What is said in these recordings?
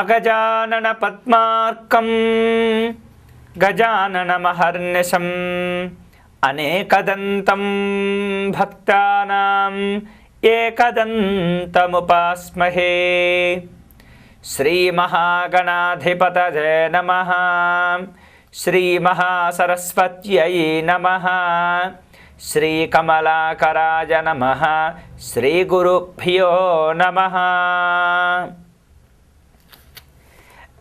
అగజానన పద్మార్కం గజాననమహర్నిశం అనేకదంతం భక్తానాం ఏకదంతముపాస్మహే. శ్రీమహాగణాధిపతయే నమః. శ్రీమహాసరస్వత్యై నమః. శ్రీకమలాకరాయ నమః. శ్రీగురుభ్యో నమః.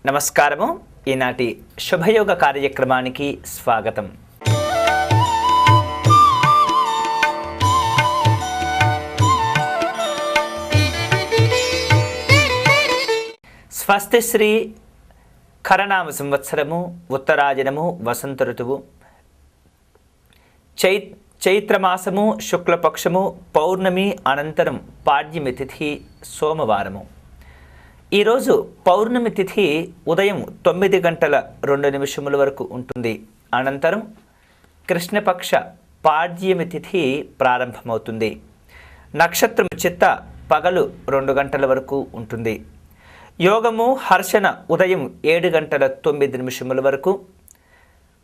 నమస్కారము. ఈనాటి శుభయోగ కార్యక్రమానికి స్వాగతం. స్వస్తి శ్రీ కరనామ సంవత్సరము ఉత్తరాయణము వసంత ఋతువు చైత్రమాసము శుక్లపక్షము పౌర్ణమి అనంతరం పాడ్యమి తిథి సోమవారము. ఈరోజు పౌర్ణమి తిథి ఉదయం 9:02 వరకు ఉంటుంది. అనంతరం కృష్ణపక్ష పాడ్యమి తిథి ప్రారంభమవుతుంది. నక్షత్రం చిత్త పగలు 2 గంటల వరకు ఉంటుంది. యోగము హర్షణ ఉదయం 7:09 వరకు,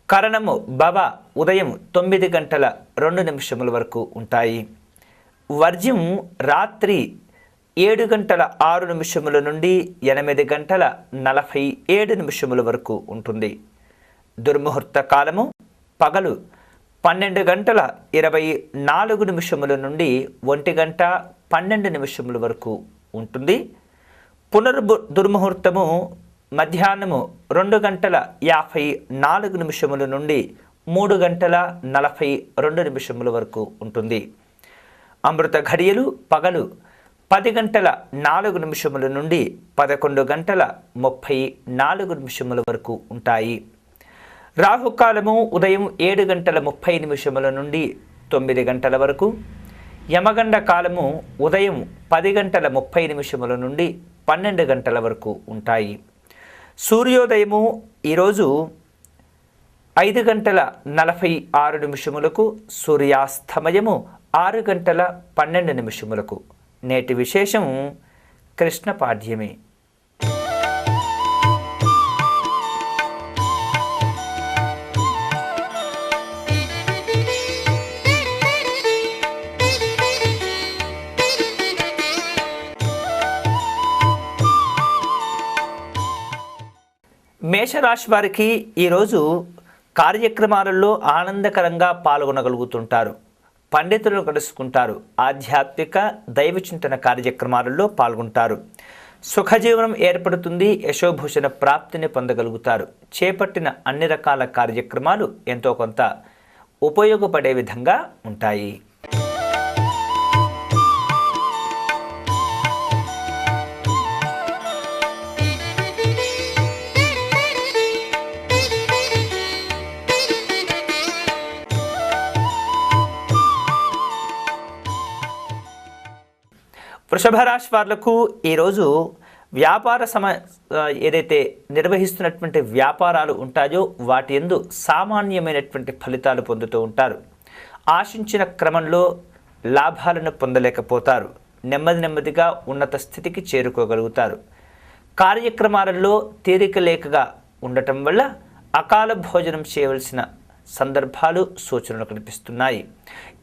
కరణము భవ ఉదయం 9:02 వరకు ఉంటాయి. వర్జ్యం రాత్రి 7:06 నుండి 8:47 వరకు ఉంటుంది. దుర్ముహూర్త కాలము పగలు 12:24 నుండి 1:12 వరకు ఉంటుంది. దుర్ముహూర్తము మధ్యాహ్నము 2:54 నుండి 3:42 వరకు ఉంటుంది. అమృత ఘడియలు పగలు 10:04 నుండి 11:34 వరకు ఉంటాయి. రాహుకాలము ఉదయం 7:30 నుండి 9 గంటల వరకు. యమగండ కాలము ఉదయం 10:30 నుండి 12 గంటల వరకు ఉంటాయి. సూర్యోదయము ఈరోజు 5:46 సూర్యాస్తమయము 6:12. నేటి విశేషం కృష్ణ పాడ్యమి. మేషరాశి వారికి ఈరోజు కార్యక్రమాలలో ఆనందకరంగా పాల్గొనగలుగుతుంటారు. పండితులను కలుసుకుంటారు. ఆధ్యాత్మిక దైవ చింతన కార్యక్రమాలలో పాల్గొంటారు. సుఖజీవనం ఏర్పడుతుంది. యశోభూషణ ప్రాప్తిని పొందగలుగుతారు. చేపట్టిన అన్ని రకాల కార్యక్రమాలు ఎంతో కొంత ఉపయోగపడే విధంగా ఉంటాయి. వృషభ రాశి వాళ్లకు ఈరోజు వ్యాపార ఏదైతే నిర్వహిస్తున్నటువంటి వ్యాపారాలు ఉంటాయో వాటి యందు సామాన్యమైనటువంటి ఫలితాలు పొందుతూ ఉంటారు. ఆశించిన క్రమంలో లాభాలను పొందలేకపోతారు. నెమ్మదిగా ఉన్నత స్థితికి చేరుకోగలుగుతారు. కార్యక్రమాలలో తీరిక లేకగా ఉండటం వల్ల అకాల భోజనం చేయవలసిన సందర్భాలు సూచనలు కనిపిస్తున్నాయి.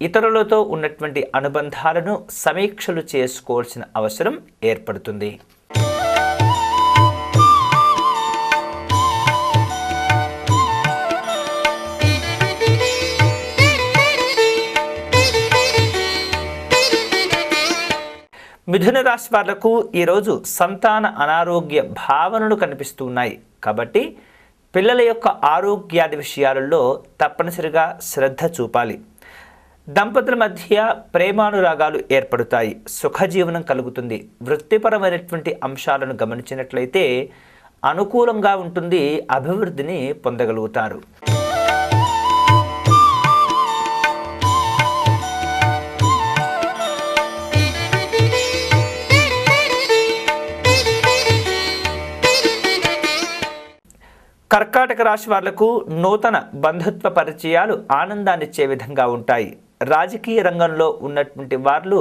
ఇతరులతో ఉన్నటువంటి అనుబంధాలను సమీక్షలు చేసుకోవాల్సిన అవసరం ఏర్పడుతుంది. మిథున రాశి వాళ్లకు ఈరోజు సంతాన అనారోగ్య భావనలు కనిపిస్తున్నాయి. కాబట్టి పిల్లల యొక్క ఆరోగ్యాది విషయాలలో తప్పనిసరిగా శ్రద్ధ చూపాలి. దంపతుల మధ్య ప్రేమానురాగాలు ఏర్పడతాయి. సుఖజీవనం కలుగుతుంది. వృత్తిపరమైనటువంటి అంశాలను గమనించినట్లయితే అనుకూలంగా ఉంటుంది. అభివృద్ధిని పొందగలుగుతారు. కర్కాటక రాశి వాళ్లకు నూతన బంధుత్వ పరిచయాలు ఆనందాన్నిచ్చే విధంగా ఉంటాయి. రాజకీయ రంగంలో ఉన్నటువంటి వారు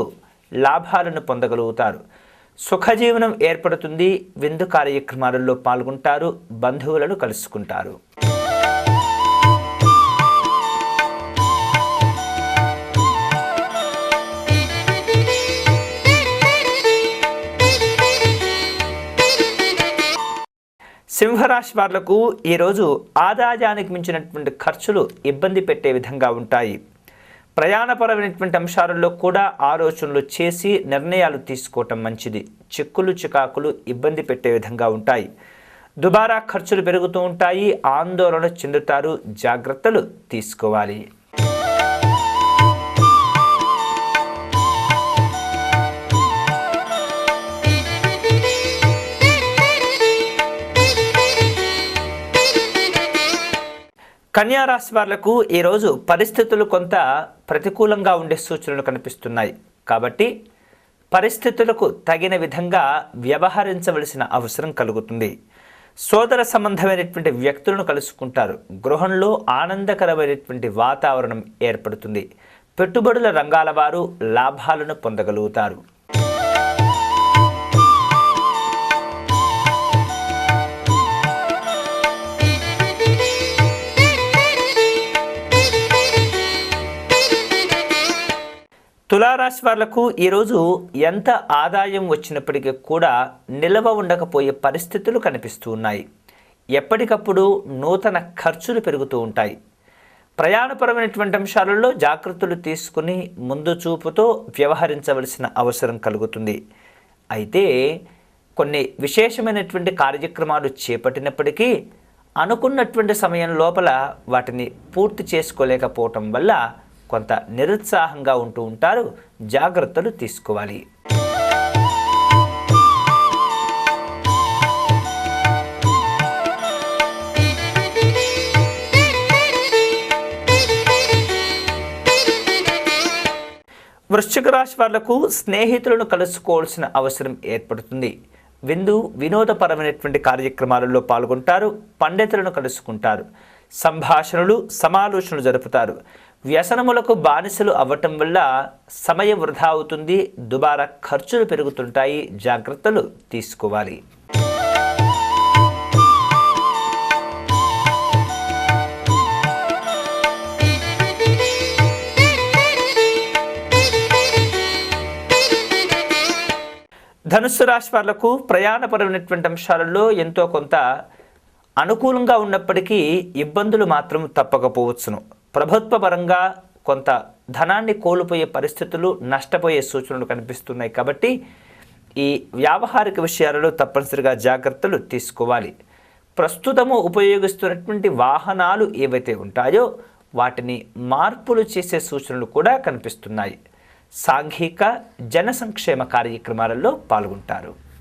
లాభాలను పొందగలుగుతారు. సుఖజీవనం ఏర్పడుతుంది. విందు కార్యక్రమాలలో పాల్గొంటారు. బంధువులను కలుసుకుంటారు. సింహరాశి వాళ్లకు ఈరోజు ఆదాయానికి మించినటువంటి ఖర్చులు ఇబ్బంది పెట్టే విధంగా ఉంటాయి. ప్రయాణపరమైనటువంటి అంశాలలో కూడా ఆలోచనలు చేసి నిర్ణయాలు తీసుకోవటం మంచిది. చిక్కులు చికాకులు ఇబ్బంది పెట్టే విధంగా ఉంటాయి. దుబారా ఖర్చులు పెరుగుతూ ఉంటాయి. ఆందోళన చెందుతారు. జాగ్రత్తలు తీసుకోవాలి. కన్యా రాశి వాళ్లకు ఈరోజు పరిస్థితులు కొంత ప్రతికూలంగా ఉండే సూచనలు కనిపిస్తున్నాయి. కాబట్టి పరిస్థితులకు తగిన విధంగా వ్యవహరించవలసిన అవసరం కలుగుతుంది. సోదర సంబంధమైనటువంటి వ్యక్తులను కలుసుకుంటారు. గృహంలో ఆనందకరమైనటువంటి వాతావరణం ఏర్పడుతుంది. పెట్టుబడుల రంగాల వారు లాభాలను పొందగలుగుతారు. తులారాశి వాళ్లకు ఈరోజు ఎంత ఆదాయం వచ్చినప్పటికీ కూడా నిలవ ఉండకపోయే పరిస్థితులు కనిపిస్తూ ఉన్నాయి. ఎప్పటికప్పుడు నూతన ఖర్చులు పెరుగుతూ ఉంటాయి. ప్రయాణపరమైనటువంటి అంశాలలో జాగ్రత్తలు తీసుకుని ముందు చూపుతో వ్యవహరించవలసిన అవసరం కలుగుతుంది. అయితే కొన్ని విశేషమైనటువంటి కార్యక్రమాలు చేపట్టినప్పటికీ అనుకున్నటువంటి సమయం లోపల వాటిని పూర్తి చేసుకోలేకపోవటం వల్ల కొంత నిరుత్సాహంగా ఉంటూ ఉంటారు. జాగ్రత్తలు తీసుకోవాలి. వృశ్చిక రాశి వాళ్లకు స్నేహితులను కలుసుకోవాల్సిన అవసరం ఏర్పడుతుంది. వినోదపరమైనటువంటి కార్యక్రమాలలో పాల్గొంటారు. పండితులను కలుసుకుంటారు. సంభాషణలు సమాలోచనలు జరుపుతారు. వ్యసనములకు బానిసలు అవ్వటం వల్ల సమయం వృధా అవుతుంది. దుబారా ఖర్చులు పెరుగుతుంటాయి. జాగ్రత్తలు తీసుకోవాలి. ధనుస్సు రాశి వాళ్లకు ప్రయాణపరమైనటువంటి అంశాలలో ఎంతో కొంత అనుకూలంగా ఉన్నప్పటికీ ఇబ్బందులు మాత్రం తప్పకపోవచ్చును. ప్రభుత్వ పరంగా కొంత ధనాన్ని కోల్పోయే పరిస్థితులు, నష్టపోయే సూచనలు కనిపిస్తున్నాయి. కాబట్టి ఈ వ్యావహారిక విషయాలలో తప్పనిసరిగా జాగ్రత్తలు తీసుకోవాలి. ప్రస్తుతము ఉపయోగిస్తున్నటువంటి వాహనాలు ఏవైతే ఉంటాయో వాటిని మార్పులు చేసే సూచనలు కూడా కనిపిస్తున్నాయి. సాంఘిక జన సంక్షేమ కార్యక్రమాలలో పాల్గొంటారు.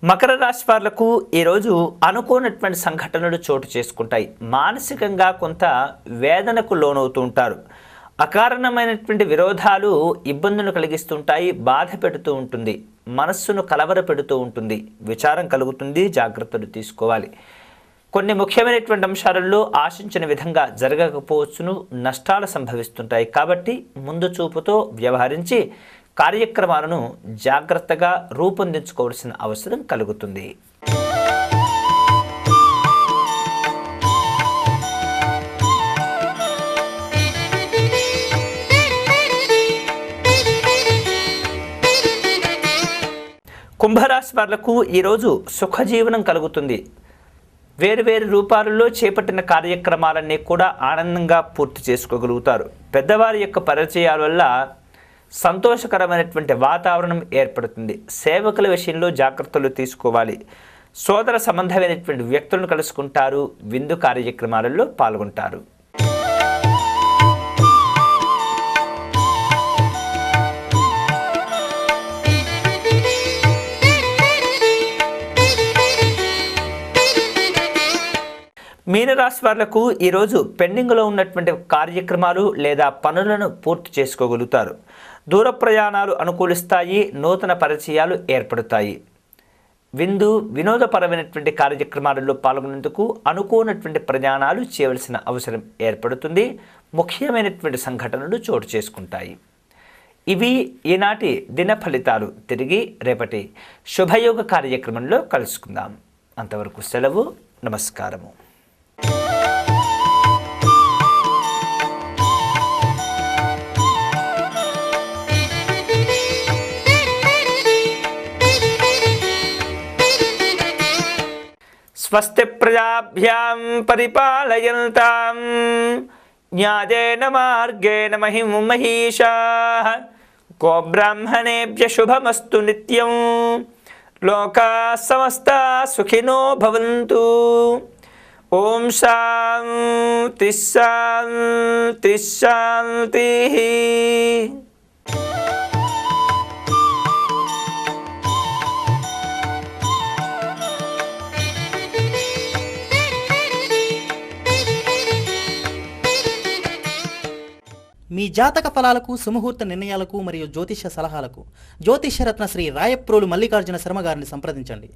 మకర రాశి వాళ్లకు ఈరోజు అనుకోనటువంటి సంఘటనలు చోటు చేసుకుంటాయి. మానసికంగా కొంత వేదనకు లోనవుతూ ఉంటారు. అకారణమైనటువంటి విరోధాలు ఇబ్బందులు కలిగిస్తుంటాయి. బాధ పెడుతూ ఉంటుంది. మనస్సును కలవర పెడుతూ ఉంటుంది. విచారం కలుగుతుంది. జాగ్రత్తలు తీసుకోవాలి. కొన్ని ముఖ్యమైనటువంటి అంశాలలో ఆశించిన విధంగా జరగకపోవచ్చును. నష్టాలు సంభవిస్తుంటాయి. కాబట్టి ముందు చూపుతో వ్యవహరించి కార్యక్రమాలను జాగ్రత్తగా రూపొందించుకోవాల్సిన అవసరం కలుగుతుంది. కుంభరాశి వాళ్లకు ఈరోజు సుఖజీవనం కలుగుతుంది. వేరువేరు రూపాలలో చేపట్టిన కార్యక్రమాలన్నీ కూడా ఆనందంగా పూర్తి చేసుకోగలుగుతారు. పెద్దవారి యొక్క పరిచయాల వల్ల సంతోషకరమైనటువంటి వాతావరణం ఏర్పడుతుంది. సేవకుల విషయంలో జాగ్రత్తలు తీసుకోవాలి. సోదర సంబంధమైనటువంటి వ్యక్తులను కలుసుకుంటారు. విందు కార్యక్రమాలలో పాల్గొంటారు. మీనరాశి వాళ్లకు ఈరోజు పెండింగ్లో ఉన్నటువంటి కార్యక్రమాలు లేదా పనులను పూర్తి చేసుకోగలుగుతారు. దూర ప్రయాణాలు అనుకూలిస్తాయి. నూతన పరిచయాలు ఏర్పడతాయి. విందు వినోదపరమైనటువంటి కార్యక్రమాలలో పాల్గొనేందుకు అనుకోనటువంటి ప్రయాణాలు చేయవలసిన అవసరం ఏర్పడుతుంది. ముఖ్యమైనటువంటి సంఘటనలు చోటు చేసుకుంటాయి. ఇవి ఈనాటి దిన ఫలితాలు. తిరిగి రేపటి శుభయోగ కార్యక్రమంలో కలుసుకుందాం. అంతవరకు సెలవు. నమస్కారము. స్వస్తి ప్రజాభ్యాం పరిపాలయంతాం న్యాయేన మార్గేణ మహిం మహీషాః గోబ్రాహ్మణేభ్యః శుభమస్తు నిత్యం. లోకాః సమస్తాః సుఖినో భవంతు. ఓం శాంతి శాంతి శాంతిః. మీ జాతక ఫలాలకు, సుముహూర్త నిర్ణయాలకు మరియు జ్యోతిష్య సలహాలకు జ్యోతిష్యరత్న శ్రీ రాయప్రోలు మల్లికార్జున శర్మ గారిని సంప్రదించండి.